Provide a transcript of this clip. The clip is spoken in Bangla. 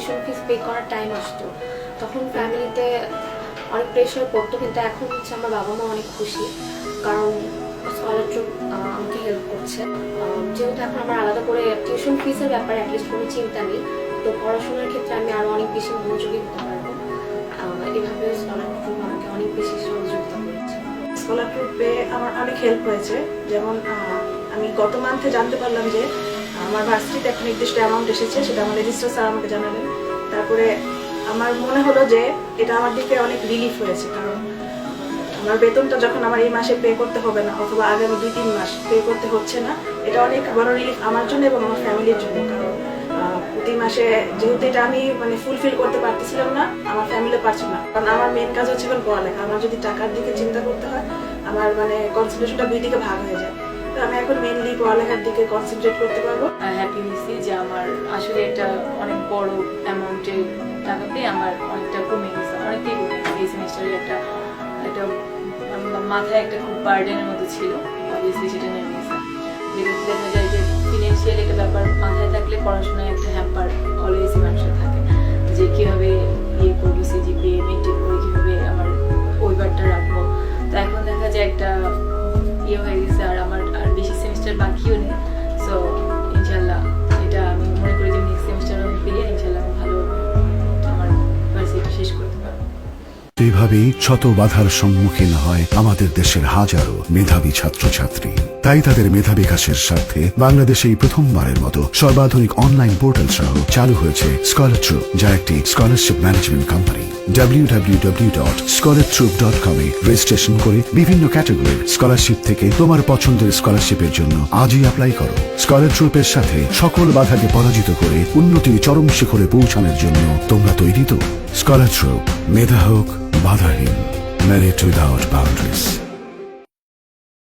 টিউশন ফিস পে করার টাইম আসতো তখন ফ্যামিলিতে অনেক প্রেশার পড়তো, কিন্তু এখন হচ্ছে আমার বাবা মা অনেক খুশি, কারণ স্কলারশিপ আমাকে হেল্প করছে। যেহেতু এখন আমার আলাদা করে টিউশন ফিসের ব্যাপারে অ্যাটলিস্ট কোনো চিন্তা নেই, তো পড়াশোনার ক্ষেত্রে আমি আরও অনেক বেশি মনোযোগী হতে পারবো। এভাবে স্কলারশিপ আমাকে অনেক বেশি সহযোগিতা করেছে। স্কলারশিপ পেয়ে আমার অনেক হেল্প হয়েছে। যেমন আমি গত মান্থে জানতে পারলাম যে আমার ভার্সিটিতে একটা নির্দিষ্ট অ্যামাউন্ট এসেছে, সেটা আমার রেজিস্ট্রার স্যার আমাকে জানালেন। তারপরে আমার মনে হলো যে এটা আমার দিকে অনেক রিলিফ হয়েছে, কারণ আমার বেতনটা যখন আমার এই মাসে পে করতে হবে না, অথবা আগামী 2-3 মাস পে করতে হচ্ছে না, এটা অনেক বড় রিলিফ আমার জন্য এবং আমার ফ্যামিলির জন্য। কারণ প্রতি মাসে যেহেতু এটা আমি ফুলফিল করতে পারতেছিলাম না, আমার ফ্যামিলি পারছে না, কারণ আমার মেন কাজ হচ্ছে পড়ালেখা। আমার যদি টাকার দিকে চিন্তা করতে হয়, আমার কনসেন্ট্রেশনটা দুই দিকে ভাগ হয়ে যায়। তো আমি এখন মেইনলি পড়ালেখার দিকে কনসেন্ট্রেট করতে পারবো। হ্যাপি হয়েছি যে আমার আসলে একটা অনেক বড় অ্যামাউন্টের টাকা পেয়ে আমার অনেকটা কমে গেছে, অনেকটাই কমে গেছে। এই সেমিস্টারে একটা মাথায় একটা খুব বার্ডেনের মতো ছিল, অবভিয়াসলি সেটা নেমে গেছে। যেহেতু দেখা যায় যে ফিনান্সিয়াল একটা ব্যাপার মাথায় থাকলে পড়াশোনায় একটা হ্যাম্পার অলওয়েজই মানুষের থাকে, যে কীভাবে করবো, সিজিপিএ মেনটেন করে কীভাবে আমার ওইবারটা রাখবো। তো এখন দেখা যায় একটা হয়ে গেছে, আর আমার আর বেশি সেমিস্টার বাকিও নেই। সো ইনশাল্লাহ এটা আমি মনে করি যে নেক্সট সেমিস্টার আমি পেয়ে ইনশাল্লাহ আমি ভালো আমার ভার্সিটি শেষ করতে পারবো। এভাবেই শত বাধার সম্মুখীন হয় আমাদের দেশের হাজারো মেধাবী ছাত্রছাত্রী। তাই তাদের মেধা বিকাশের স্বার্থে বাংলাদেশে এই প্রথমবারের মতো সর্বাধুনিক অনলাইন পোর্টাল সহ চালু হয়েছে স্কলারট্রুপ, যা একটি স্কলারশিপ ম্যানেজমেন্ট কোম্পানি। www.scholartroop.com এ রেজিস্ট্রেশন করে বিভিন্ন ক্যাটাগরির স্কলারশিপ থেকে তোমার পছন্দের স্কলারশিপের জন্য আজই অ্যাপ্লাই করো। স্কলারট্রুপের সাথে সকল বাধাকে পরাজিত করে উন্নতির চরম শিখরে পৌঁছানোর জন্য তোমরা তৈরি তো? স্কলারট্রুপ, মেধা হোক বাধাহীন, মেরিট উইদাউট বাউন্ডারিজ।